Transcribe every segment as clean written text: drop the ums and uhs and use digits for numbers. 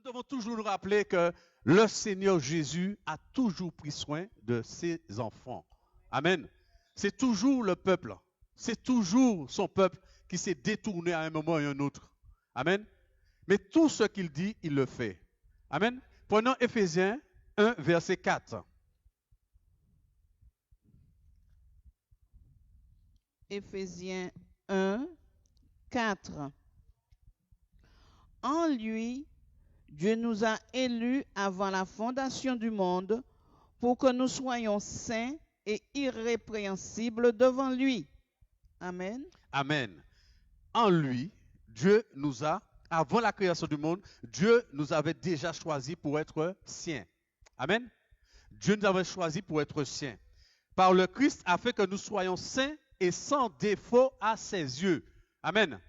devons toujours nous rappeler que le Seigneur Jésus a toujours pris soin de ses enfants. Amen. C'est toujours le peuple. C'est toujours son peuple qui s'est détourné à un moment et à un autre. Amen. Mais tout ce qu'il dit, il le fait. Amen. Prenons Éphésiens 1, verset 4. Éphésiens 1, 4. En lui, Dieu nous a élus avant la fondation du monde pour que nous soyons saints et irrépréhensibles devant lui. Amen. Amen. En lui, Dieu nous a, avant la création du monde, Dieu nous avait déjà choisis pour être siens. Amen. Dieu nous avait choisis pour être siens. Par le Christ a fait que nous soyons saints et sans défaut à ses yeux. Amen.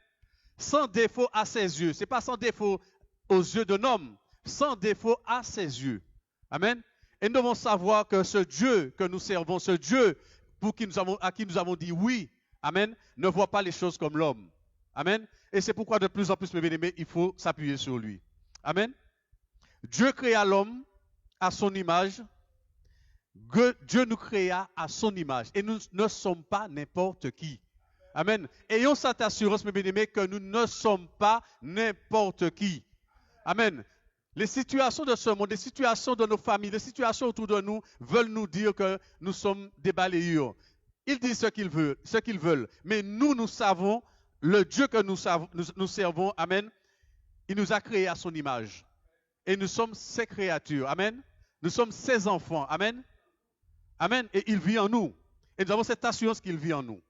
Sans défaut à ses yeux. Ce n'est pas sans défaut aux yeux d'un homme, sans défaut à ses yeux. Amen. Et nous devons savoir que ce Dieu que nous servons, ce Dieu à qui nous avons dit oui, amen, ne voit pas les choses comme l'homme. Amen. Et c'est pourquoi de plus en plus, mes bien-aimés, il faut s'appuyer sur lui. Amen. Dieu créa l'homme à son image. Dieu nous créa à son image. Et nous ne sommes pas n'importe qui. Amen. Ayons cette assurance, mes bien-aimés, que nous ne sommes pas n'importe qui. Amen. Les situations de ce monde, les situations de nos familles, les situations autour de nous veulent nous dire que nous sommes des balayures. Ils disent ce qu'ils veulent. Mais nous savons, le Dieu que nous servons, amen, il nous a créés à son image. Et nous sommes ses créatures. Amen. Nous sommes ses enfants. Amen. Amen. Et il vit en nous. Et nous avons cette assurance qu'il vit en nous.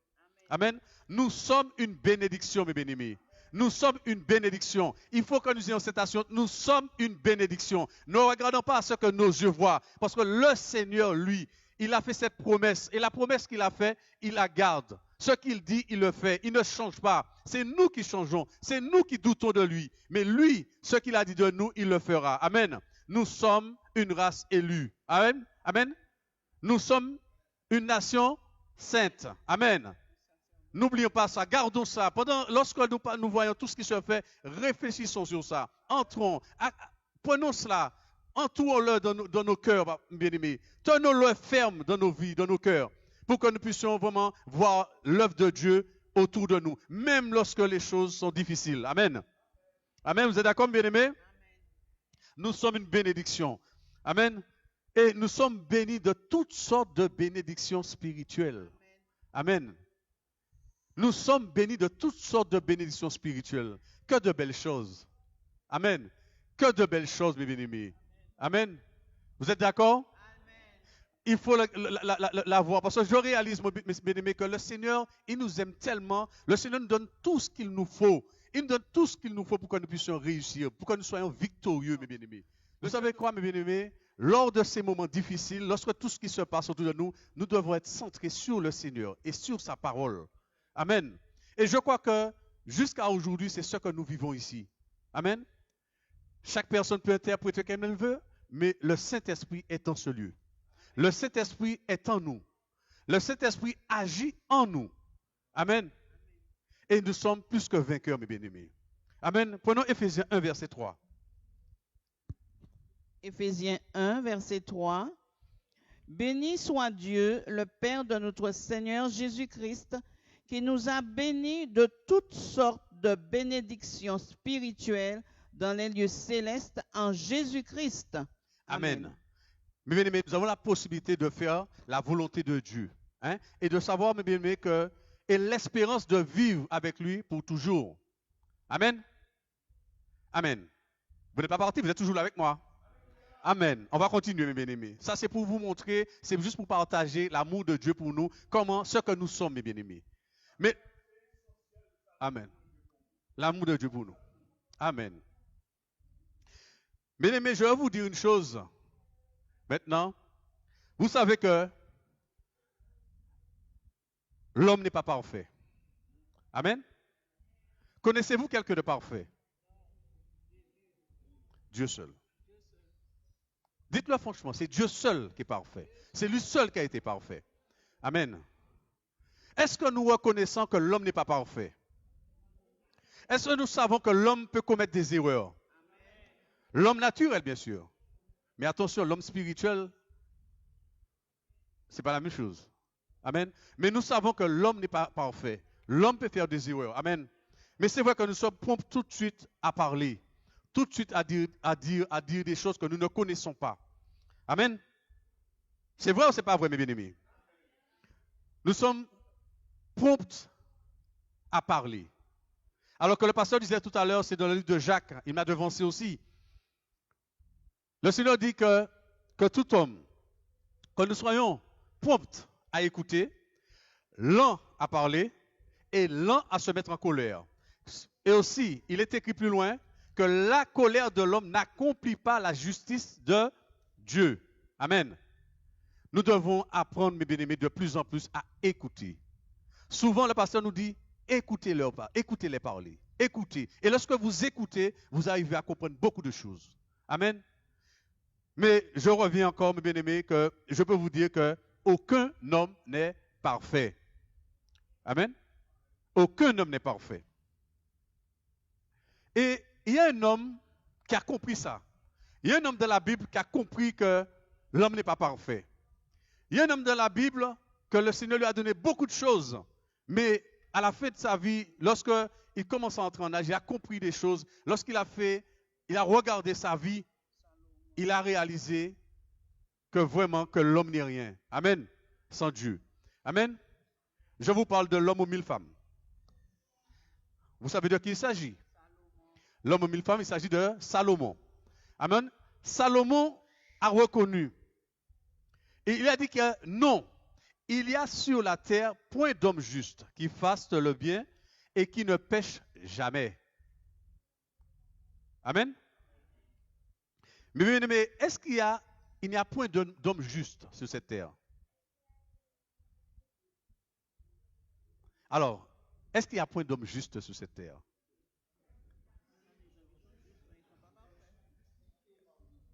Amen. Nous sommes une bénédiction, mes bien-aimés. Nous sommes une bénédiction. Il faut que nous ayons cette assurance. Nous sommes une bénédiction. Ne regardons pas à ce que nos yeux voient. Parce que le Seigneur, lui, il a fait cette promesse. Et la promesse qu'il a faite, il la garde. Ce qu'il dit, il le fait. Il ne change pas. C'est nous qui changeons. C'est nous qui doutons de lui. Mais lui, ce qu'il a dit de nous, il le fera. Amen. Nous sommes une race élue. Amen. Amen. Nous sommes une nation sainte. Amen. N'oublions pas ça, gardons ça. Lorsque nous voyons tout ce qui se fait, réfléchissons sur ça. Entrons, prenons cela, entourons-le dans nos cœurs, bien-aimés. Tenons-le ferme dans nos vies, dans nos cœurs, pour que nous puissions vraiment voir l'œuvre de Dieu autour de nous, même lorsque les choses sont difficiles. Amen. Amen, vous êtes d'accord, bien-aimés? Nous sommes une bénédiction. Amen. Et nous sommes bénis de toutes sortes de bénédictions spirituelles. Amen. Nous sommes bénis de toutes sortes de bénédictions spirituelles. Que de belles choses. Amen. Que de belles choses, mes bien-aimés. Amen. Vous êtes d'accord? Il faut la voir. Parce que je réalise, mes bien-aimés, que le Seigneur, il nous aime tellement. Le Seigneur nous donne tout ce qu'il nous faut. Il nous donne tout ce qu'il nous faut pour que nous puissions réussir, pour que nous soyons victorieux, mes bien-aimés. Vous savez quoi, mes bien-aimés? Lors de ces moments difficiles, lorsque tout ce qui se passe autour de nous, nous devons être centrés sur le Seigneur et sur sa parole. Amen. Et je crois que jusqu'à aujourd'hui, c'est ce que nous vivons ici. Amen. Chaque personne peut interpréter comme elle veut, mais le Saint-Esprit est en ce lieu. Le Saint-Esprit est en nous. Le Saint-Esprit agit en nous. Amen. Et nous sommes plus que vainqueurs, mes bien-aimés. Amen. Prenons Éphésiens 1, verset 3. Éphésiens 1, verset 3. Béni soit Dieu, le Père de notre Seigneur Jésus-Christ, qui nous a bénis de toutes sortes de bénédictions spirituelles dans les lieux célestes en Jésus-Christ. Amen. Mes bien-aimés, nous avons la possibilité de faire la volonté de Dieu. Hein, et de savoir, mes bien-aimés, et l'espérance de vivre avec lui pour toujours. Amen. Amen. Vous n'êtes pas parti, vous êtes toujours là avec moi. Amen. On va continuer, mes bien-aimés. Ça, c'est pour vous montrer, c'est juste pour partager l'amour de Dieu pour nous, ce que nous sommes, mes bien-aimés. Mais, amen. L'amour de Dieu pour nous. Amen. Bien-aimés, je vais vous dire une chose. Maintenant, vous savez que l'homme n'est pas parfait. Amen. Connaissez-vous quelqu'un de parfait? Dieu seul. Dites-le franchement, c'est Dieu seul qui est parfait. C'est lui seul qui a été parfait. Amen. Est-ce que nous reconnaissons que l'homme n'est pas parfait? Est-ce que nous savons que l'homme peut commettre des erreurs? L'homme naturel, bien sûr. Mais attention, l'homme spirituel, ce n'est pas la même chose. Amen. Mais nous savons que l'homme n'est pas parfait. L'homme peut faire des erreurs. Amen. Mais c'est vrai que nous sommes prompts tout de suite à parler, tout de suite à dire des choses que nous ne connaissons pas. Amen. C'est vrai ou c'est pas vrai, mes bien-aimés? Nous sommes prompts à parler. Alors que le pasteur disait tout à l'heure, c'est dans le livre de Jacques, il m'a devancé aussi. Le Seigneur dit que tout homme, que nous soyons prompts à écouter, lents à parler et lents à se mettre en colère. Et aussi, il est écrit plus loin que la colère de l'homme n'accomplit pas la justice de Dieu. Amen. Nous devons apprendre, mes bien-aimés, de plus en plus à écouter. Souvent, le pasteur nous dit, écoutez-les parler. Écoutez. Et lorsque vous écoutez, vous arrivez à comprendre beaucoup de choses. Amen. Mais je reviens encore, mes bien-aimés, que je peux vous dire qu'aucun homme n'est parfait. Amen. Aucun homme n'est parfait. Et il y a un homme qui a compris ça. Il y a un homme de la Bible qui a compris que l'homme n'est pas parfait. Il y a un homme de la Bible que le Seigneur lui a donné beaucoup de choses. Mais à la fin de sa vie, lorsqu'il commence à entrer en âge, il a compris des choses. Lorsqu'il il a regardé sa vie, il a réalisé que vraiment que l'homme n'est rien. Amen. Sans Dieu. Amen. Je vous parle de l'homme aux 1000 femmes. Vous savez de qui il s'agit? L'homme aux 1000 femmes, il s'agit de Salomon. Amen. Salomon a reconnu. Et il a dit que non, il y a sur la terre point d'homme juste qui fasse le bien et qui ne pêche jamais. Amen. Mais est-ce il n'y a point d'homme juste sur cette terre? Alors, est-ce qu'il y a point d'homme juste sur cette terre?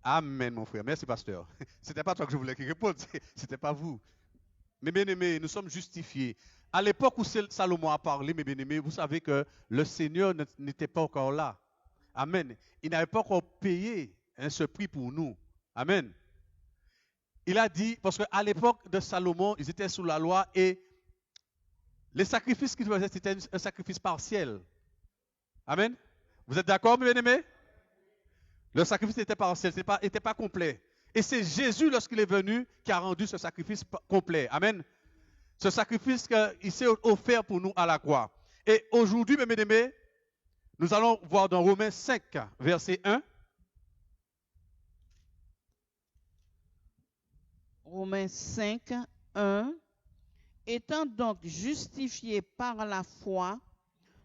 Amen, mon frère. Merci, pasteur. Ce n'était pas toi que je voulais qu'il réponde, ce n'était pas vous. Mes bien-aimés, nous sommes justifiés. À l'époque où Salomon a parlé, mes bien-aimés, vous savez que le Seigneur n'était pas encore là. Amen. Il n'avait pas encore payé ce prix pour nous. Amen. Il a dit, parce qu'à l'époque de Salomon, ils étaient sous la loi et les sacrifices qu'ils faisaient, c'était un sacrifice partiel. Amen. Vous êtes d'accord, mes bien-aimés? Le sacrifice était partiel, n'était pas complet. Et c'est Jésus, lorsqu'il est venu, qui a rendu ce sacrifice complet. Amen. Ce sacrifice qu'il s'est offert pour nous à la croix. Et aujourd'hui, mes bien-aimés, nous allons voir dans Romains 5, verset 1. Romains 5, 1. Étant donc justifiés par la foi,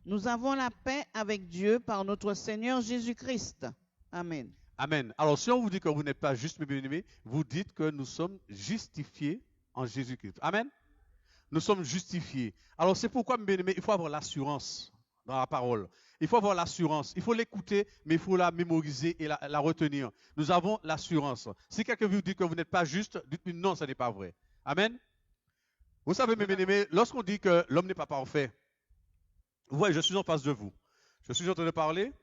nous avons la paix avec Dieu par notre Seigneur Jésus-Christ. Amen. Amen. Alors, si on vous dit que vous n'êtes pas juste, mes bien-aimés, vous dites que nous sommes justifiés en Jésus-Christ. Amen. Nous sommes justifiés. Alors, c'est pourquoi, mes bien-aimés, il faut avoir l'assurance dans la parole. Il faut avoir l'assurance. Il faut l'écouter, mais il faut la mémoriser et la retenir. Nous avons l'assurance. Si quelqu'un vous dit que vous n'êtes pas juste, dites-lui non, ce n'est pas vrai. Amen. Vous savez, mes bien-aimés, lorsqu'on dit que l'homme n'est pas parfait, vous voyez, je suis en face de vous. Je suis en train de parler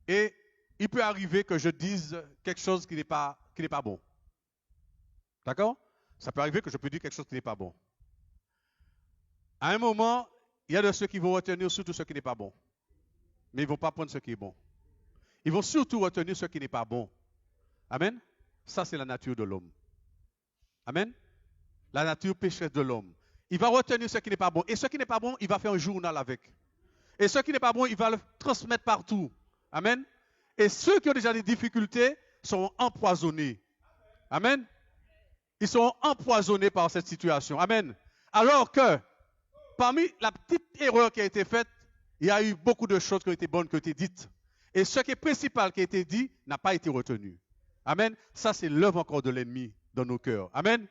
et il peut arriver que je dise quelque chose qui n'est pas bon. D'accord? Ça peut arriver que je peux dire quelque chose qui n'est pas bon. À un moment, il y a de ceux qui vont retenir surtout ce qui n'est pas bon. Mais ils ne vont pas prendre ce qui est bon. Ils vont surtout retenir ce qui n'est pas bon. Amen? Ça, c'est la nature de l'homme. Amen? La nature pécheresse de l'homme. Il va retenir ce qui n'est pas bon. Et ce qui n'est pas bon, il va faire un journal avec. Et ce qui n'est pas bon, il va le transmettre partout. Amen? Et ceux qui ont déjà des difficultés sont empoisonnés. Amen? Ils sont empoisonnés par cette situation. Amen? Alors que, parmi la petite erreur qui a été faite, il y a eu beaucoup de choses qui ont été bonnes, qui ont été dites. Et ce qui est principal qui a été dit n'a pas été retenu. Amen? Ça, c'est l'œuvre encore de l'ennemi dans nos cœurs. Amen?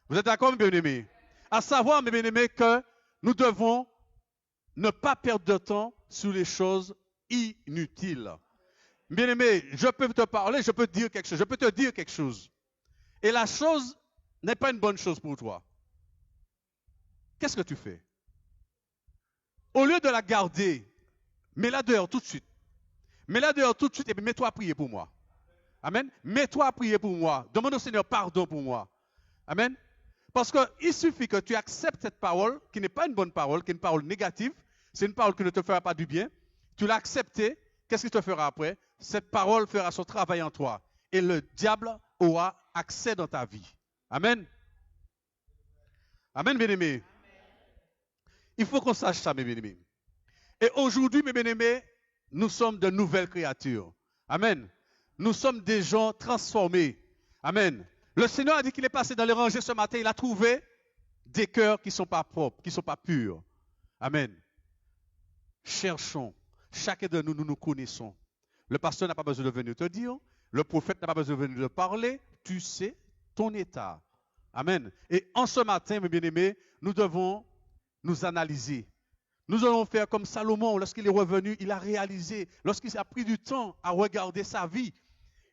Vous êtes d'accord, mes bien-aimés? À savoir, mes bien-aimés, que nous devons ne pas perdre de temps sur les choses inutiles. Bien-aimé, je peux te parler, je peux te dire quelque chose, je peux te dire quelque chose. Et la chose n'est pas une bonne chose pour toi. Qu'est-ce que tu fais? Au lieu de la garder, mets-la dehors tout de suite. Mais là dehors tout de suite, et puis mets-toi à prier pour moi. Amen. Mets-toi à prier pour moi. Demande au Seigneur pardon pour moi. Amen. Parce qu'il suffit que tu acceptes cette parole, qui n'est pas une bonne parole, qui est une parole négative, c'est une parole qui ne te fera pas du bien. Tu l'as acceptée, qu'est-ce qu'il te fera après? Cette parole fera son travail en toi. Et le diable aura accès dans ta vie. Amen. Amen, bien-aimés. Il faut qu'on sache ça, mes bien-aimés. Et aujourd'hui, mes bien-aimés, nous sommes de nouvelles créatures. Amen. Nous sommes des gens transformés. Amen. Le Seigneur a dit qu'il est passé dans les rangées ce matin. Il a trouvé des cœurs qui ne sont pas propres, qui ne sont pas purs. Amen. Cherchons. Chacun de nous, nous nous connaissons. Le pasteur n'a pas besoin de venir te dire. Le prophète n'a pas besoin de venir te parler. Tu sais ton état. Amen. Et en ce matin, mes bien-aimés, nous devons nous analyser. Nous allons faire comme Salomon, lorsqu'il est revenu, il a réalisé, lorsqu'il a pris du temps à regarder sa vie,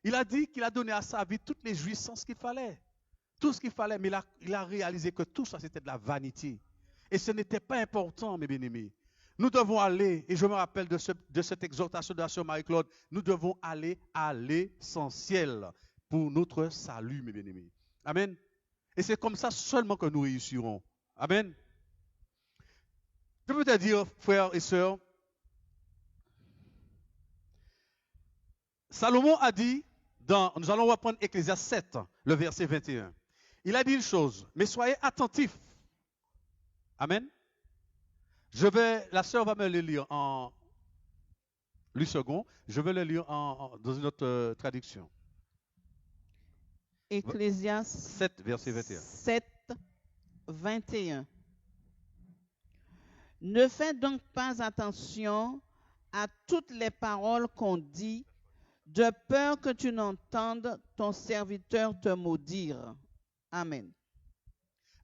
il a dit qu'il a donné à sa vie toutes les jouissances qu'il fallait. Tout ce qu'il fallait, mais il a réalisé que tout ça, c'était de la vanité. Et ce n'était pas important, mes bien-aimés. Nous devons aller, et je me rappelle de cette exhortation de la sœur Marie-Claude, nous devons aller à l'essentiel pour notre salut, mes bien-aimés. Amen. Et c'est comme ça seulement que nous réussirons. Amen. Je peux te dire, frères et sœurs, Salomon a dit, nous allons reprendre Ecclésiaste 7, le verset 21. Il a dit une chose, mais soyez attentifs. Amen. La sœur va me le lire en 8 secondes. Je vais le lire dans une autre traduction. Ecclésiaste 7, verset 21. 7, 21. Ne fais donc pas attention à toutes les paroles qu'on dit, de peur que tu n'entendes ton serviteur te maudire. Amen.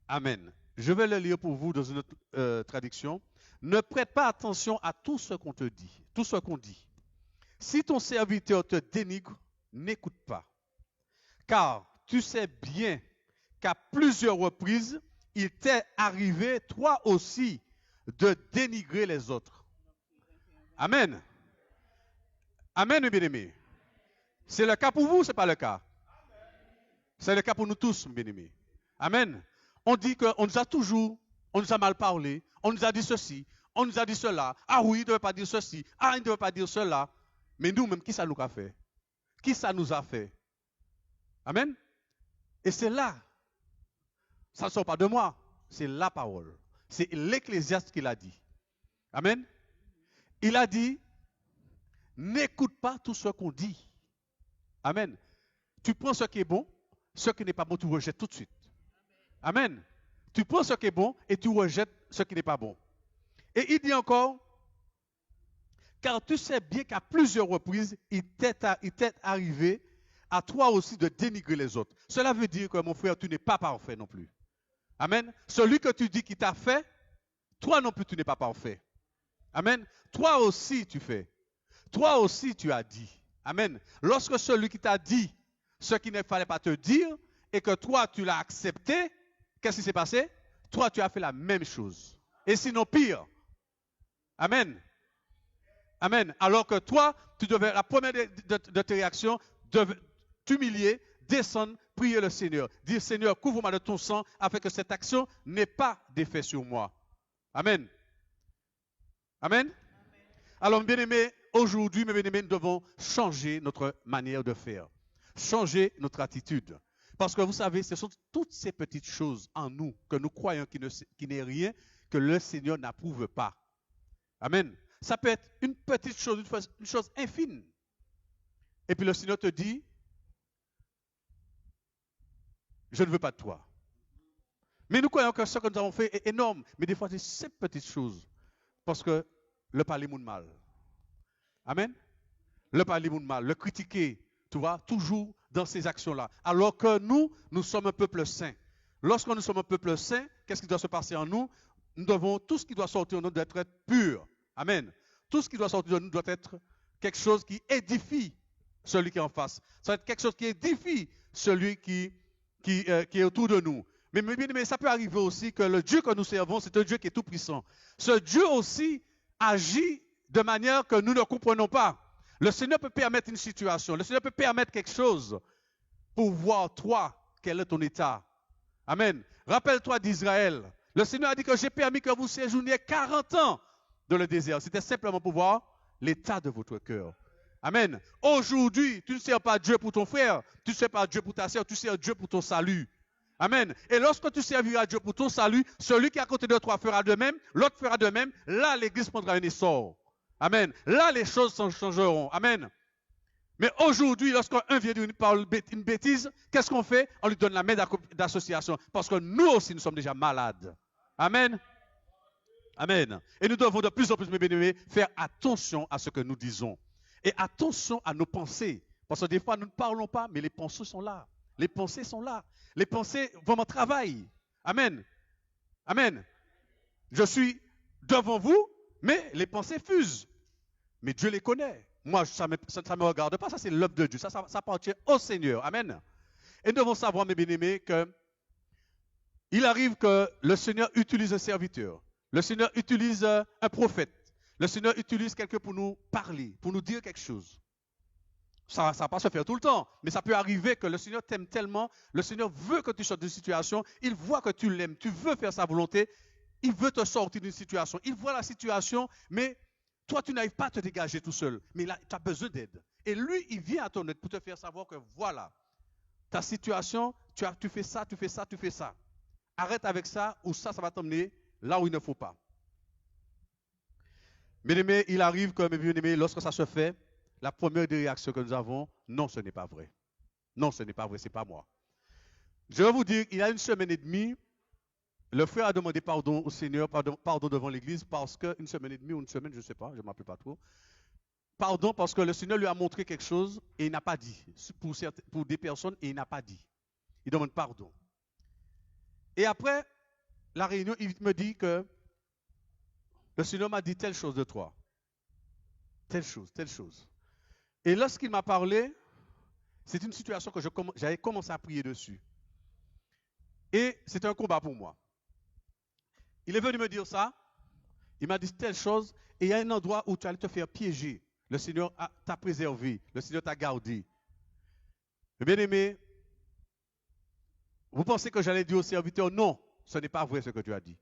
Amen. Je vais le lire pour vous dans une autre traduction. Ne prête pas attention à tout ce qu'on te dit, tout ce qu'on dit. Si ton serviteur te dénigre, n'écoute pas. Car tu sais bien qu'à plusieurs reprises, il t'est arrivé, toi aussi, de dénigrer les autres. Amen. Amen, mes bien-aimés. C'est le cas pour vous, ce n'est pas le cas. C'est le cas pour nous tous, mes bien-aimés. Amen. On dit qu'on nous a toujours, on nous a mal parlé, on nous a dit ceci, on nous a dit cela. Ah oui, il ne devait pas dire ceci, ah il ne devait pas dire cela. Mais nous-mêmes, qui ça nous a fait? Qui ça nous a fait? Amen. Et c'est là, ça ne sort pas de moi, c'est la parole. C'est l'Ecclésiaste qui l'a dit. Amen. Il a dit, n'écoute pas tout ce qu'on dit. Amen. Tu prends ce qui est bon, ce qui n'est pas bon, tu rejettes tout de suite. Amen. Tu prends ce qui est bon et tu rejettes ce qui n'est pas bon. Et il dit encore, car tu sais bien qu'à plusieurs reprises, il t'est arrivé à toi aussi de dénigrer les autres. Cela veut dire que mon frère, tu n'es pas parfait non plus. Amen. Celui que tu dis qui t'a fait, toi non plus, tu n'es pas parfait. Amen. Toi aussi, tu fais. Toi aussi, tu as dit. Amen. Lorsque celui qui t'a dit ce qu'il ne fallait pas te dire et que toi, tu l'as accepté, qu'est-ce qui s'est passé? Toi, tu as fait la même chose. Et sinon pire. Amen. Amen. Alors que toi, tu devais, la première de tes réactions, t'humilier, descendre, prier le Seigneur. Dire, Seigneur, couvre-moi de ton sang afin que cette action n'ait pas d'effet sur moi. Amen. Amen. Alors, bien aimés, aujourd'hui, mes bien-aimés, nous devons changer notre manière de faire. Changer notre attitude. Parce que vous savez, ce sont toutes ces petites choses en nous que nous croyons qui n'est rien que le Seigneur n'approuve pas. Amen. Ça peut être une petite chose, une chose infime. Et puis le Seigneur te dit, je ne veux pas de toi. Mais nous croyons que ce que nous avons fait est énorme. Mais des fois, c'est ces petites choses. Parce que le parler monde mal. Amen. Le parler monde mal, le critiquer, tu vois, toujours dans ces actions-là. Alors que nous sommes un peuple saint. Lorsque nous sommes un peuple saint, qu'est-ce qui doit se passer en nous? Nous devons, tout ce qui doit sortir de nous doit être pur. Amen. Tout ce qui doit sortir de nous doit être quelque chose qui édifie celui qui est en face. Ça doit être quelque chose qui édifie celui qui est autour de nous. Mais ça peut arriver aussi que le Dieu que nous servons, c'est un Dieu qui est tout puissant. Ce Dieu aussi agit de manière que nous ne comprenons pas. Le Seigneur peut permettre une situation. Le Seigneur peut permettre quelque chose pour voir toi, quel est ton état. Amen. Rappelle-toi d'Israël. Le Seigneur a dit que j'ai permis que vous séjourniez 40 ans dans le désert. C'était simplement pour voir l'état de votre cœur. Amen. Aujourd'hui, tu ne sers pas Dieu pour ton frère, tu ne sers pas Dieu pour ta sœur, tu sers Dieu pour ton salut. Amen. Et lorsque tu serviras Dieu pour ton salut, celui qui est à côté de toi fera de même, l'autre fera de même. Là, l'Église prendra un essor. Amen. Là, les choses changeront. Amen. Mais aujourd'hui, lorsqu'un vient de parler une bêtise, qu'est-ce qu'on fait? On lui donne la main d'association. Parce que nous aussi, nous sommes déjà malades. Amen. Amen. Et nous devons de plus en plus, mes bien-aimés, faire attention à ce que nous disons. Et attention à nos pensées. Parce que des fois, nous ne parlons pas, mais les pensées sont là. Les pensées sont là. Les pensées vraiment travaillent. Amen. Amen. Je suis devant vous, mais les pensées fusent. Mais Dieu les connaît. Moi, ça ne me regarde pas. Ça, c'est l'œuvre de Dieu. Ça appartient au Seigneur. Amen. Et nous devons savoir, mes bien-aimés, qu'il arrive que le Seigneur utilise un serviteur. Le Seigneur utilise un prophète. Le Seigneur utilise quelqu'un pour nous parler, pour nous dire quelque chose. Ça ne va pas se faire tout le temps, mais ça peut arriver que le Seigneur t'aime tellement, le Seigneur veut que tu sortes d'une situation, il voit que tu l'aimes, tu veux faire sa volonté, il veut te sortir d'une situation, il voit la situation, mais toi tu n'arrives pas à te dégager tout seul, mais là tu as besoin d'aide. Et lui, il vient à ton aide pour te faire savoir que voilà, ta situation, tu fais ça, tu fais ça, tu fais ça. Arrête avec ça, ou ça va t'emmener là où il ne faut pas. Bien-aimés, il arrive que, mes bien-aimés, lorsque ça se fait, la première des réactions que nous avons, non, ce n'est pas vrai. Non, ce n'est pas vrai, ce n'est pas moi. Je vais vous dire, il y a une semaine et demie, le frère a demandé pardon au Seigneur, pardon devant l'église, parce qu'une semaine et demie ou une semaine, je ne sais pas, je ne m'appelle pas trop. Pardon parce que le Seigneur lui a montré quelque chose et il n'a pas dit. Pour des personnes, et il n'a pas dit. Il demande pardon. Et après la réunion, il me dit que le Seigneur m'a dit telle chose de toi. Telle chose, telle chose. Et lorsqu'il m'a parlé, c'est une situation que j'avais commencé à prier dessus. Et c'était un combat pour moi. Il est venu me dire ça. Il m'a dit telle chose. Et il y a un endroit où tu allais te faire piéger. Le Seigneur t'a préservé. Le Seigneur t'a gardé. Bien-aimé, vous pensez que j'allais dire au serviteur, non, ce n'est pas vrai ce que tu as dit.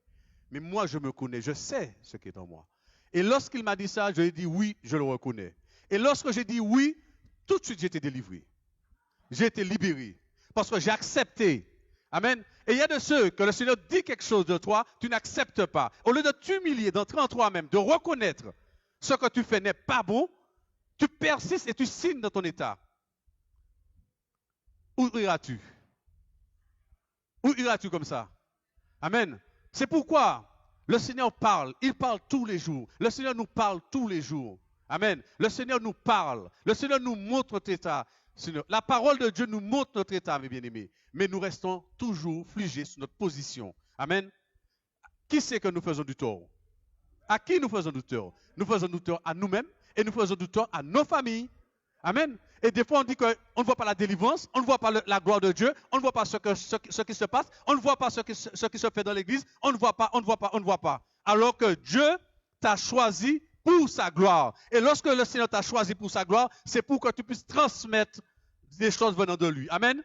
Mais moi, je me connais, je sais ce qui est en moi. Et lorsqu'il m'a dit ça, je lui ai dit oui, je le reconnais. Et lorsque j'ai dit oui, tout de suite, j'ai été délivré. J'ai été libéré. Parce que j'ai accepté. Amen. Et il y a de ceux que le Seigneur dit quelque chose de toi, tu n'acceptes pas. Au lieu de t'humilier, d'entrer en toi-même, de reconnaître ce que tu fais n'est pas bon, tu persistes et tu signes dans ton état. Où iras-tu? Où iras-tu comme ça? Amen. C'est pourquoi le Seigneur parle. Il parle tous les jours. Le Seigneur nous parle tous les jours. Amen. Le Seigneur nous parle. Le Seigneur nous montre notre état. La parole de Dieu nous montre notre état, mes bien-aimés. Mais nous restons toujours figés sur notre position. Amen. Qui c'est que nous faisons du tort? À qui nous faisons du tort? Nous faisons du tort à nous-mêmes et nous faisons du tort à nos familles. Amen. Et des fois, on dit qu'on ne voit pas la délivrance, on ne voit pas la gloire de Dieu, on ne voit pas ce qui se passe, on ne voit pas ce qui se fait dans l'église, on ne voit pas, on ne voit pas, on ne voit pas. Alors que Dieu t'a choisi pour sa gloire. Et lorsque le Seigneur t'a choisi pour sa gloire, c'est pour que tu puisses transmettre des choses venant de lui. Amen.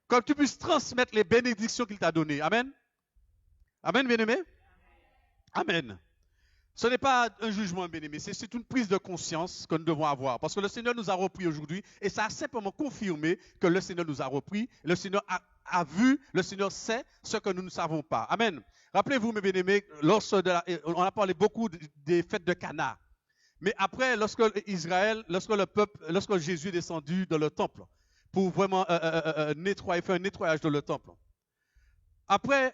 Que tu puisses transmettre les bénédictions qu'il t'a données. Amen. Amen, bien-aimé. Amen. Ce n'est pas un jugement, bien-aimé, c'est une prise de conscience que nous devons avoir. Parce que le Seigneur nous a repris aujourd'hui et ça a simplement confirmé que le Seigneur nous a repris. Le Seigneur a vu, le Seigneur sait ce que nous ne savons pas. Amen. Rappelez-vous, mes bien-aimés, on a parlé beaucoup des fêtes de Cana. Mais après, lorsque Jésus est descendu dans le temple pour vraiment nettoyer, faire un nettoyage dans le temple. Après,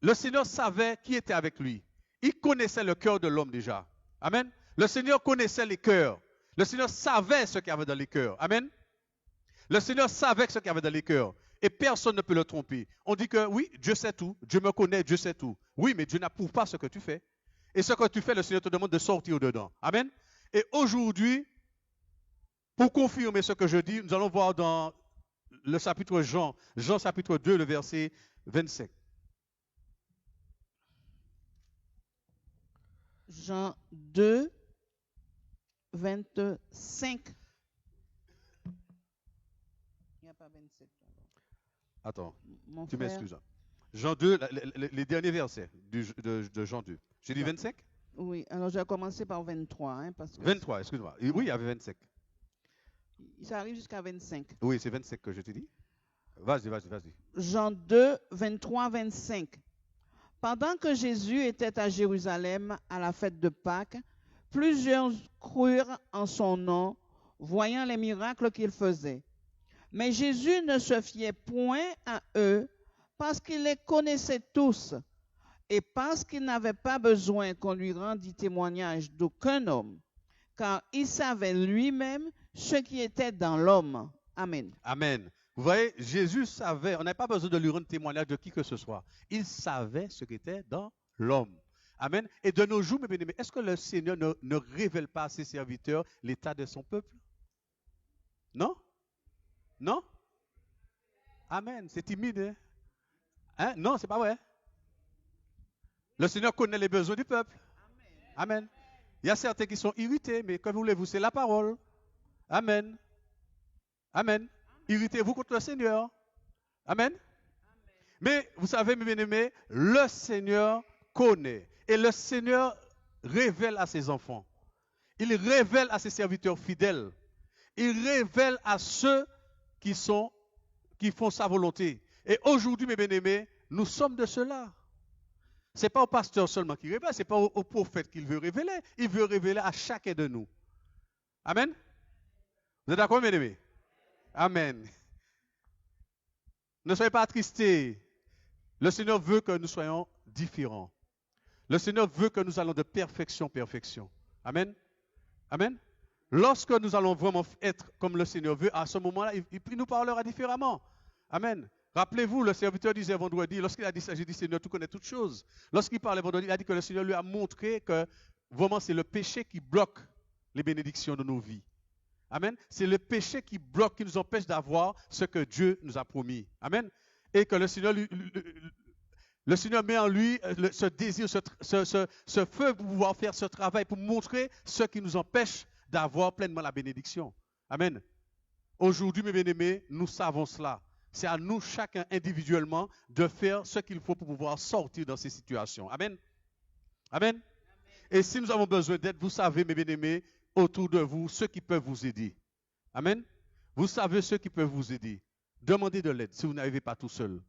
le Seigneur savait qui était avec lui. Il connaissait le cœur de l'homme déjà. Amen. Le Seigneur connaissait les cœurs. Le Seigneur savait ce qu'il y avait dans les cœurs. Amen. Le Seigneur savait ce qu'il y avait dans les cœurs. Et personne ne peut le tromper. On dit que oui, Dieu sait tout. Dieu me connaît, Dieu sait tout. Oui, mais Dieu n'approuve pas ce que tu fais. Et ce que tu fais, le Seigneur te demande de sortir dedans. Amen. Et aujourd'hui, pour confirmer ce que je dis, nous allons voir dans le chapitre Jean chapitre 2, le verset 25. Jean 2, 25. Il n'y a pas 27. Attends, Mon tu frère. m'excuses. Jean 2, les derniers versets de Jean 2. J'ai dit 25? Oui, alors je vais commencer par 23. Hein, parce que 23, excuse-moi. Oui, il y avait 25. ça arrive jusqu'à 25. Oui, c'est 25 que je t'ai dit. Vas-y. Jean 2, 23, 25. Pendant que Jésus était à Jérusalem à la fête de Pâques, plusieurs crurent en son nom, voyant les miracles qu'il faisait. Mais Jésus ne se fiait point à eux parce qu'il les connaissait tous et parce qu'il n'avait pas besoin qu'on lui rendît témoignage d'aucun homme, car il savait lui-même ce qui était dans l'homme. Amen. Amen. Vous voyez, Jésus savait, on n'a pas besoin de lui rendre témoignage de qui que ce soit. Il savait ce qui était dans l'homme. Amen. Et de nos jours, mes bien-aimés, est-ce que le Seigneur ne révèle pas à ses serviteurs l'état de son peuple? Non? Non? Amen. C'est timide. Hein? Non, c'est pas vrai. Le Seigneur connaît les besoins du peuple. Amen. Il y a certains qui sont irrités, mais comme voulez-vous, c'est la parole. Amen. Amen. Irritez-vous contre le Seigneur. Amen. Mais vous savez, mes bien-aimés, le Seigneur connaît. Et le Seigneur révèle à ses enfants. Il révèle à ses serviteurs fidèles. Il révèle à ceux qui font sa volonté. Et aujourd'hui, mes bien-aimés, nous sommes de ceux-là. Ce n'est pas au pasteur seulement qui révèle, ce n'est pas au prophète qu'il veut révéler. Il veut révéler à chacun de nous. Amen. Vous êtes d'accord, mes bien-aimés? Amen. Ne soyez pas attristés. Le Seigneur veut que nous soyons différents. Le Seigneur veut que nous allons de perfection en perfection. Amen. Amen. Lorsque nous allons vraiment être comme le Seigneur veut, à ce moment-là, il nous parlera différemment. Amen. Rappelez-vous, le serviteur disait vendredi, lorsqu'il a dit ça, j'ai dit Seigneur, tu connais toutes choses. Lorsqu'il parlait vendredi, il a dit que le Seigneur lui a montré que vraiment c'est le péché qui bloque les bénédictions de nos vies. Amen. C'est le péché qui bloque, qui nous empêche d'avoir ce que Dieu nous a promis. Amen. Et que le Seigneur met en lui ce désir, ce feu pour pouvoir faire ce travail, pour montrer ce qui nous empêche d'avoir pleinement la bénédiction. Amen. Aujourd'hui, mes bien-aimés, nous savons cela. C'est à nous, chacun individuellement, de faire ce qu'il faut pour pouvoir sortir dans ces situations. Amen. Amen. Et si nous avons besoin d'aide, vous savez, mes bien-aimés, autour de vous, ceux qui peuvent vous aider. Amen. Vous savez ceux qui peuvent vous aider. Demandez de l'aide si vous n'arrivez pas tout seul.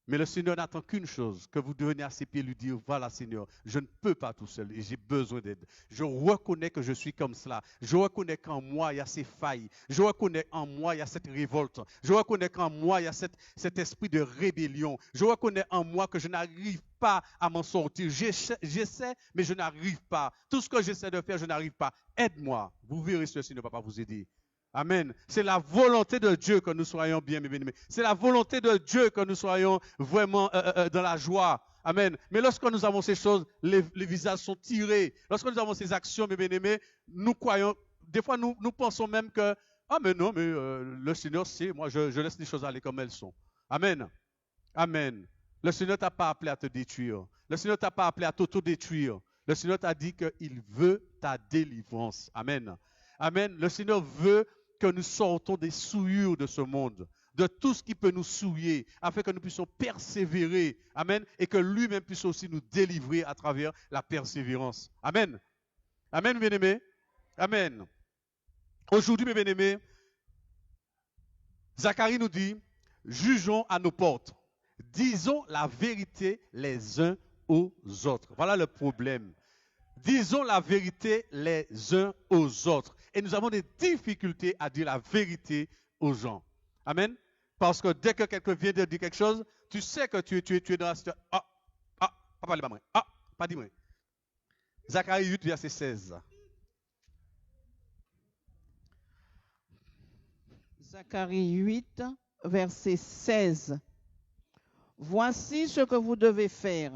Mais le Seigneur n'attend qu'une chose, que vous deveniez à ses pieds et lui dire, voilà Seigneur, je ne peux pas tout seul et j'ai besoin d'aide. Je reconnais que je suis comme cela. Je reconnais qu'en moi, il y a ces failles. Je reconnais en moi, il y a cette révolte. Je reconnais qu'en moi, il y a cet esprit de rébellion. Je reconnais en moi que je n'arrive pas à m'en sortir. J'essaie, mais je n'arrive pas. Tout ce que j'essaie de faire, je n'arrive pas. Aide-moi. Vous verrez si le Seigneur ne va pas vous aider. Amen. C'est la volonté de Dieu que nous soyons bien, mes bien-aimés. C'est la volonté de Dieu que nous soyons vraiment dans la joie. Amen. Mais lorsque nous avons ces choses, les visages sont tirés. Lorsque nous avons ces actions, mes bien-aimés, nous croyons, des fois nous pensons même que, ah mais non, mais le Seigneur sait, moi je laisse les choses aller comme elles sont. Amen. Amen. Le Seigneur ne t'a pas appelé à te détruire. Le Seigneur ne t'a pas appelé à t'auto-détruire. Le Seigneur t'a dit qu'il veut ta délivrance. Amen. Amen. Le Seigneur veut que nous sortons des souillures de ce monde, de tout ce qui peut nous souiller, afin que nous puissions persévérer. Amen. Et que lui-même puisse aussi nous délivrer à travers la persévérance. Amen. Amen, bien-aimés. Amen. Aujourd'hui, mes bien-aimés, Zacharie nous dit, jugeons à nos portes. Disons la vérité les uns aux autres. Voilà le problème. Disons la vérité les uns aux autres. Et nous avons des difficultés à dire la vérité aux gens. Amen. Parce que dès que quelqu'un vient de dire quelque chose, tu sais que tu es dans la situation. Pas parler pas moi. Pas dire moi. Zacharie 8, verset 16. Zacharie 8, verset 16. Voici ce que vous devez faire.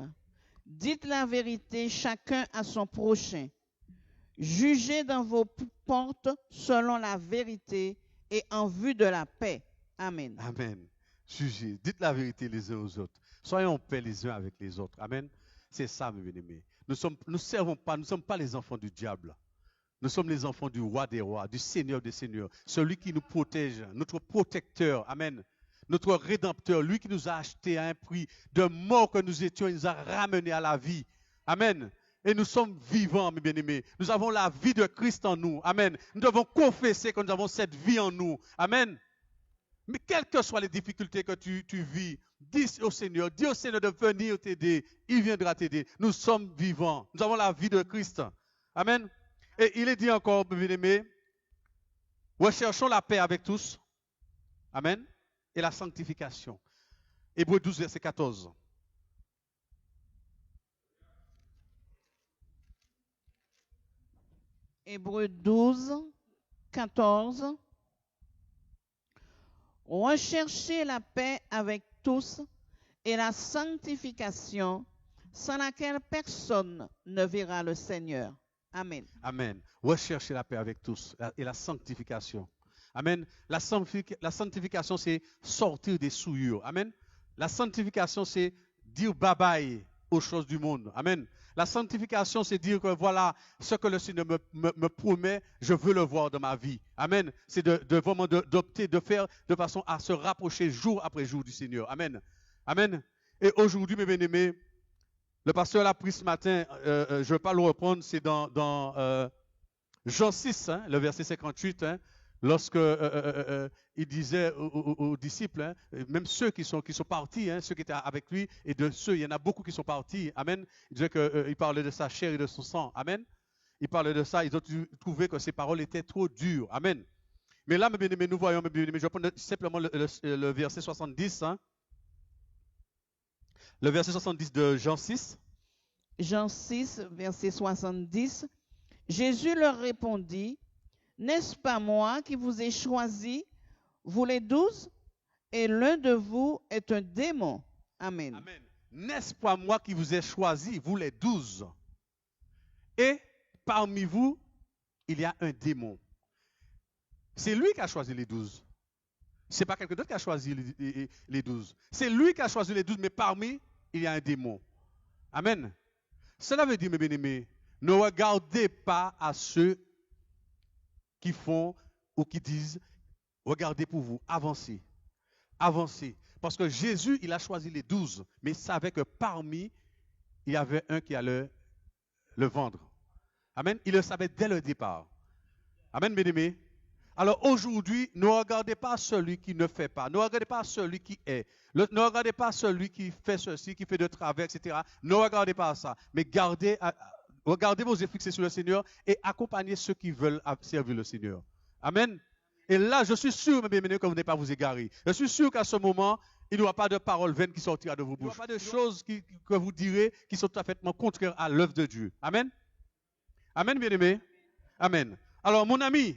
Dites la vérité chacun à son prochain. Jugez dans vos portes selon la vérité et en vue de la paix. Amen. Amen. Jugez. Dites la vérité les uns aux autres. Soyons en paix les uns avec les autres. Amen. C'est ça, mes bien-aimés. Nous ne sommes pas les enfants du diable. Nous sommes les enfants du roi des rois, du Seigneur des seigneurs, celui qui nous protège, notre protecteur. Amen. Notre rédempteur, lui qui nous a achetés à un prix de mort que nous étions, il nous a ramenés à la vie. Amen. Et nous sommes vivants, mes bien-aimés. Nous avons la vie de Christ en nous. Amen. Nous devons confesser que nous avons cette vie en nous. Amen. Mais quelles que soient les difficultés que tu vis, dis au Seigneur de venir t'aider. Il viendra t'aider. Nous sommes vivants. Nous avons la vie de Christ. Amen. Et il est dit encore, mes bien-aimés, recherchons la paix avec tous. Amen. Et la sanctification. Hébreux 12, verset 14. Hébreux 12, 14. Recherchez la paix avec tous et la sanctification, sans laquelle personne ne verra le Seigneur. Amen. Amen. Recherchez la paix avec tous et la sanctification. Amen. La sanctification, c'est sortir des souillures. Amen. La sanctification, c'est dire bye-bye aux choses du monde. Amen. La sanctification, c'est dire que voilà, ce que le Seigneur me promet, je veux le voir dans ma vie. Amen. C'est vraiment d'opter, de faire de façon à se rapprocher jour après jour du Seigneur. Amen. Amen. Et aujourd'hui, mes bien-aimés, le pasteur l'a pris ce matin, je ne vais pas le reprendre, c'est dans Jean 6, hein, le verset 58, hein, lorsque il disait aux disciples, hein, même ceux qui sont partis, hein, ceux qui étaient avec lui, et de ceux, il y en a beaucoup qui sont partis, amen. Il disait qu'il parlait de sa chair et de son sang, amen. Il parlait de ça, ils ont trouvé que ces paroles étaient trop dures, amen. Mais là, mes bien-aimés, nous voyons, mes bien-aimés, je vais prendre simplement le verset 70, hein. Le verset 70 de Jean 6. Jean 6, verset 70. Jésus leur répondit, n'est-ce pas moi qui vous ai choisi, vous les 12, et l'un de vous est un démon. Amen. Amen. N'est-ce pas moi qui vous ai choisi, vous les 12, et parmi vous, il y a un démon. C'est lui qui a choisi les 12. Ce n'est pas quelqu'un d'autre qui a choisi les 12. C'est lui qui a choisi les 12, mais parmi, il y a un démon. Amen. Cela veut dire, mes bien-aimés, ne regardez pas à ceux qui font ou qui disent, regardez pour vous, avancez. Avancez. Parce que Jésus, il a choisi les 12, mais il savait que parmi, il y avait un qui allait le vendre. Amen. Il le savait dès le départ. Amen, bien-aimés. Alors aujourd'hui, ne regardez pas celui qui ne fait pas. Ne regardez pas celui qui est. Ne regardez pas celui qui fait ceci, qui fait de travers, etc. Ne regardez pas ça. Mais regardez vos yeux fixés sur le Seigneur et accompagnez ceux qui veulent servir le Seigneur. Amen. Et là, je suis sûr, mes bien-aimés, que vous n'allez pas vous égarer. Je suis sûr qu'à ce moment, il n'y aura pas de paroles vaines qui sortira de vos bouches. Il n'y aura pas de choses que vous direz qui sont parfaitement contraires à l'œuvre de Dieu. Amen. Amen, bien-aimés. Amen. Alors, mon ami,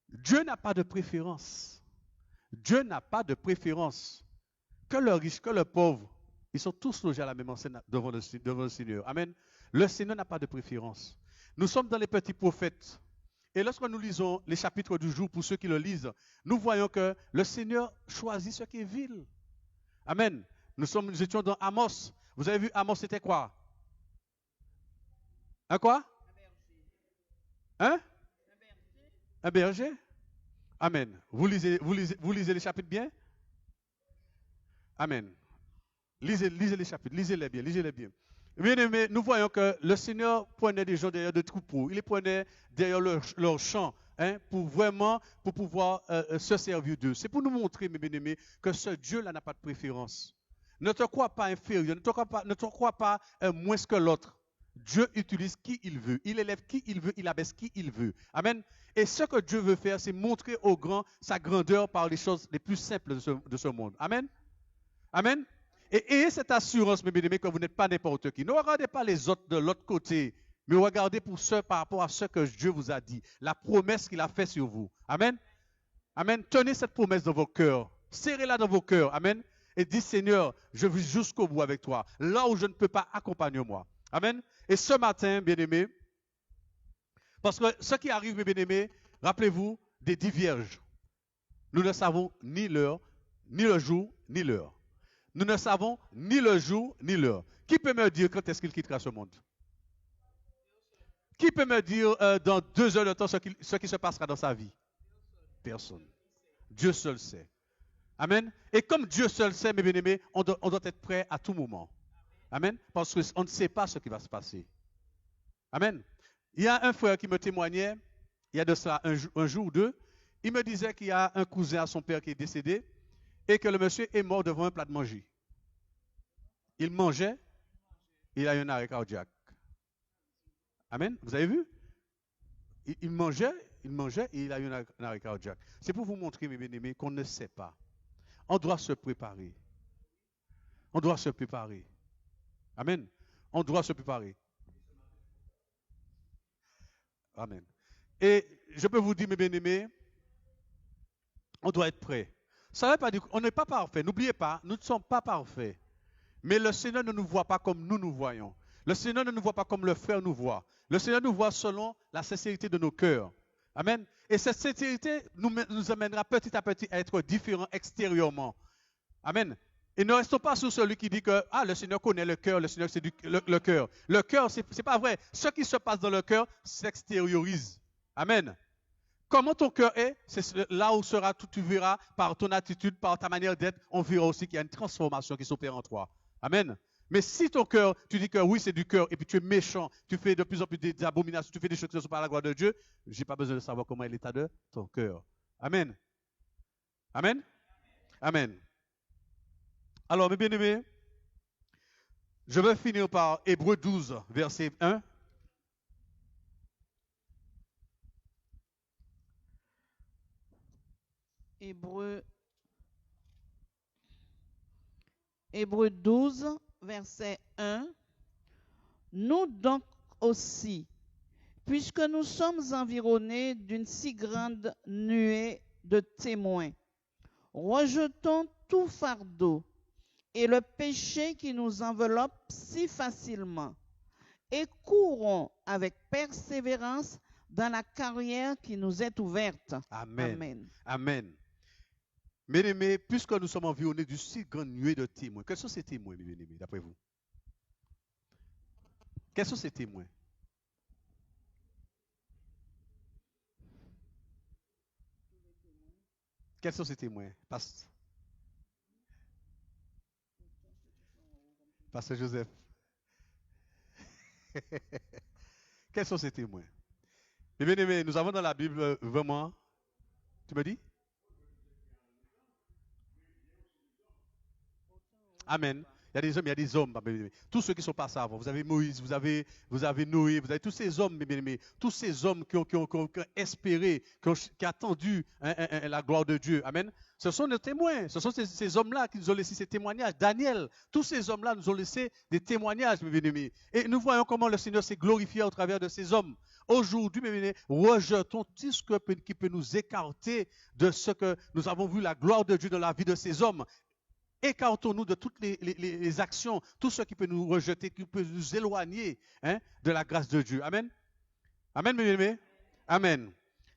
Dieu n'a pas de préférence. Dieu n'a pas de préférence. Que le riche, que le pauvre, ils sont tous logés à la même enseigne devant le Seigneur. Amen. Le Seigneur n'a pas de préférence. Nous sommes dans les petits prophètes. Et lorsque nous lisons les chapitres du jour, pour ceux qui le lisent, nous voyons que le Seigneur choisit ce qui est vil. Amen. Nous étions dans Amos. Vous avez vu, Amos, c'était quoi? Un quoi? Hein? Un berger? Amen. Vous lisez les chapitres bien? Amen. Lisez les chapitres, lisez-les bien, lisez-les bien. Bien aimé, nous voyons que le Seigneur prenait des gens derrière des troupeaux, il les prenait derrière leur champ, hein, pour pouvoir se servir d'eux. C'est pour nous montrer, mes bien-aimés, que ce Dieu-là n'a pas de préférence. Ne te crois pas inférieur, ne te crois pas moins que l'autre. Dieu utilise qui il veut, il élève qui il veut, il abaisse qui il veut. Amen. Et ce que Dieu veut faire, c'est montrer aux grands sa grandeur par les choses les plus simples de ce monde. Amen. Amen. Et ayez cette assurance, mes bien-aimés, que vous n'êtes pas n'importe qui. Ne regardez pas les autres de l'autre côté, mais regardez par rapport à ce que Dieu vous a dit, la promesse qu'il a faite sur vous. Amen. Amen. Tenez cette promesse dans vos cœurs. Serrez-la dans vos cœurs. Amen. Et dites, Seigneur, je vais jusqu'au bout avec toi. Là où je ne peux pas, accompagne-moi. Amen. Et ce matin, bien-aimés, parce que ce qui arrive, mes bien-aimés, rappelez-vous des 10 vierges. Nous ne savons ni l'heure, ni le jour, ni l'heure. Nous ne savons ni le jour, ni l'heure. Qui peut me dire quand est-ce qu'il quittera ce monde? Qui peut me dire dans 2 heures de temps ce qui se passera dans sa vie? Personne. Dieu seul sait. Amen. Et comme Dieu seul sait, mes bien-aimés, on doit être prêt à tout moment. Amen. Parce qu'on ne sait pas ce qui va se passer. Amen. Il y a un frère qui me témoignait, il y a de cela un jour ou deux, il me disait qu'il y a un cousin à son père qui est décédé et que le monsieur est mort devant un plat de manger. Il mangeait, il a eu un arrêt cardiaque. Amen. Vous avez vu? Il mangeait et il a eu un arrêt cardiaque. C'est pour vous montrer, mes bien-aimés, qu'on ne sait pas. On doit se préparer. On doit se préparer. Amen. On doit se préparer. Amen. Et je peux vous dire, mes bien-aimés, on doit être prêt. Ça ne veut pas dire qu'on n'est pas parfait. N'oubliez pas, nous ne sommes pas parfaits. Mais le Seigneur ne nous voit pas comme nous voyons. Le Seigneur ne nous voit pas comme le frère nous voit. Le Seigneur nous voit selon la sincérité de nos cœurs. Amen. Et cette sincérité nous amènera petit à petit à être différents extérieurement. Amen. Et ne restons pas sur celui qui dit que le Seigneur connaît le cœur, le Seigneur c'est le cœur. Le cœur, ce n'est pas vrai. Ce qui se passe dans le cœur s'extériorise. Amen. Comment ton cœur est, c'est là où sera tout, tu verras par ton attitude, par ta manière d'être, on verra aussi qu'il y a une transformation qui s'opère en toi. Amen. Mais si ton cœur, tu dis que oui, c'est du cœur, et puis tu es méchant, tu fais de plus en plus des abominations, tu fais des choses qui ne sont pas à la gloire de Dieu, je n'ai pas besoin de savoir comment est l'état de ton cœur. Amen. Amen. Amen. Alors, mes bien-aimés, je vais finir par Hébreux 12, verset 1. Hébreux 12, verset 1. Nous donc aussi, puisque nous sommes environnés d'une si grande nuée de témoins, rejetons tout fardeau et le péché qui nous enveloppe si facilement, et courons avec persévérance dans la carrière qui nous est ouverte. Amen. Amen. Amen. Bien-aimés, puisque nous sommes environnés d'une si grande nuée de témoins, quels sont ces témoins, mes bien-aimés, d'après vous? Quels sont ces témoins? Quels sont ces témoins? Pasteur Joseph. Quels sont ces témoins? Mais bien aimé, nous avons dans la Bible vraiment. Tu me dis? Amen. Il y a des hommes, il y a des hommes, mes bien-aimés. Tous ceux qui sont passés avant. Vous avez Moïse, vous avez Noé, vous avez tous ces hommes, mes bien-aimés. Tous ces hommes qui ont espéré, qui ont attendu la gloire de Dieu. Amen. Ce sont nos témoins. Ce sont ces hommes-là qui nous ont laissé ces témoignages. Daniel, tous ces hommes-là nous ont laissé des témoignages, mes bien-aimés. Et nous voyons comment le Seigneur s'est glorifié au travers de ces hommes. Aujourd'hui, mes bien-aimés, rejetons tout ce qui peut nous écarter de ce que nous avons vu, la gloire de Dieu dans la vie de ces hommes. Écartons-nous de toutes les actions, tout ce qui peut nous rejeter, qui peut nous éloigner de la grâce de Dieu. Amen. Amen, mes bien-aimés. Amen.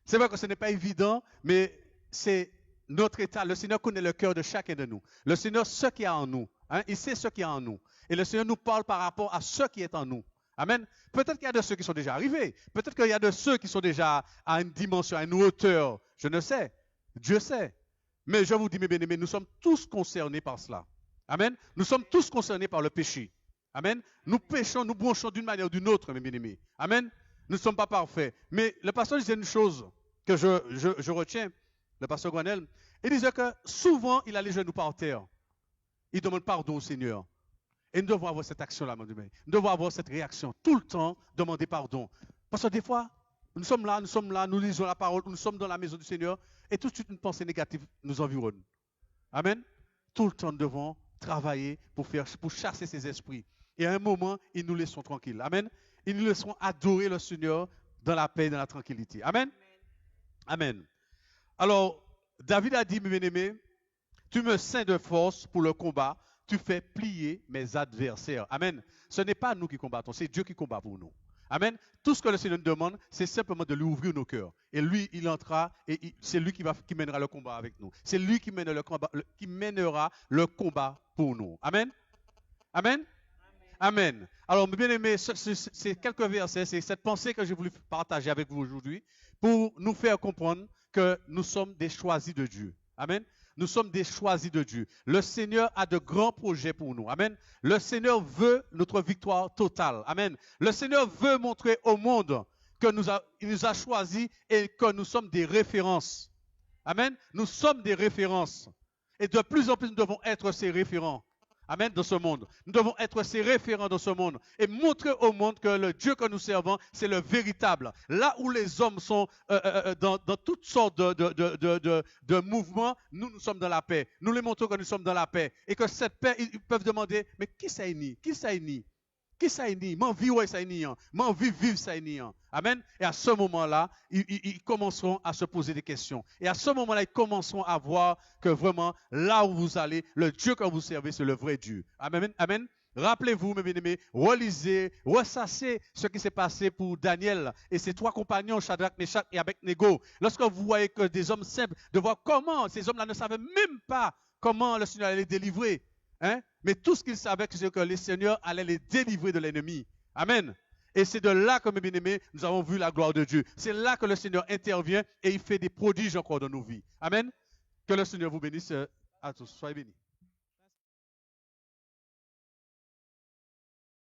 C'est vrai que ce n'est pas évident, mais c'est notre état. Le Seigneur connaît le cœur de chacun de nous. Le Seigneur sait ce qu'il y a en nous. Il sait ce qu'il y a en nous. Et le Seigneur nous parle par rapport à ce qui est en nous. Amen. Peut-être qu'il y a de ceux qui sont déjà arrivés. Peut-être qu'il y a de ceux qui sont déjà à une dimension, à une hauteur. Je ne sais. Dieu sait. Mais je vous dis, mes bien-aimés, nous sommes tous concernés par cela. Amen. Nous sommes tous concernés par le péché. Amen. Nous péchons, nous bronchons d'une manière ou d'une autre, mes bien-aimés. Amen. Nous ne sommes pas parfaits. Mais le pasteur disait une chose que je retiens, le pasteur Gwanel. Il disait que souvent, il a les genoux par terre. Il demande pardon au Seigneur. Et nous devons avoir cette action-là, mes bien-aimés. Nous devons avoir cette réaction. Tout le temps, demander pardon. Parce que des fois, nous sommes là, nous lisons la parole, nous sommes dans la maison du Seigneur, et tout de suite une pensée négative nous environne. Amen. Tout le temps, nous devons travailler pour chasser ces esprits. Et à un moment, ils nous laisseront tranquilles. Amen. Ils nous laisseront adorer le Seigneur dans la paix et dans la tranquillité. Amen. Amen. Alors, David a dit, mes bien-aimés, tu me ceins de force pour le combat, tu fais plier mes adversaires. Amen. Ce n'est pas nous qui combattons, c'est Dieu qui combat pour nous. Amen. Tout ce que le Seigneur nous demande, c'est simplement de lui ouvrir nos cœurs. Et lui, il entrera et c'est lui qui mènera le combat avec nous. C'est lui qui mènera le combat pour nous. Amen. Amen. Amen. Alors, mes bien-aimés, c'est quelques versets, c'est cette pensée que j'ai voulu partager avec vous aujourd'hui pour nous faire comprendre que nous sommes des choisis de Dieu. Amen. Nous sommes des choisis de Dieu. Le Seigneur a de grands projets pour nous. Amen. Le Seigneur veut notre victoire totale. Amen. Le Seigneur veut montrer au monde que il nous a choisis et que nous sommes des références. Amen. Nous sommes des références. Et de plus en plus, nous devons être ces référents. Amen, dans ce monde. Nous devons être ces référents dans ce monde et montrer au monde que le Dieu que nous servons, c'est le véritable. Là où les hommes sont dans toutes sortes de mouvements, nous sommes dans la paix. Nous les montrons que nous sommes dans la paix. Et que cette paix, ils peuvent demander, mais qui ça est? Qui ça est? Qui ça est? M'en vivre ça est? M'en vivre ça est? Amen. Et à ce moment-là, ils commenceront à se poser des questions. Et à ce moment-là, ils commenceront à voir que vraiment, là où vous allez, le Dieu que vous servez, c'est le vrai Dieu. Amen. Amen. Rappelez-vous, mes bien-aimés, relisez, ressassez ce qui s'est passé pour Daniel et ses trois compagnons, Shadrach, Meshach et Abednego. Lorsque vous voyez que des hommes simples, de voir comment ces hommes-là ne savaient même pas comment le Seigneur allait les délivrer. Hein? Mais tout ce qu'ils savaient, c'est que le Seigneur allait les délivrer de l'ennemi. Amen. Et c'est de là que, mes bien-aimés, nous avons vu la gloire de Dieu. C'est là que le Seigneur intervient et il fait des prodiges encore dans nos vies. Amen. Que le Seigneur vous bénisse à tous. Soyez bénis.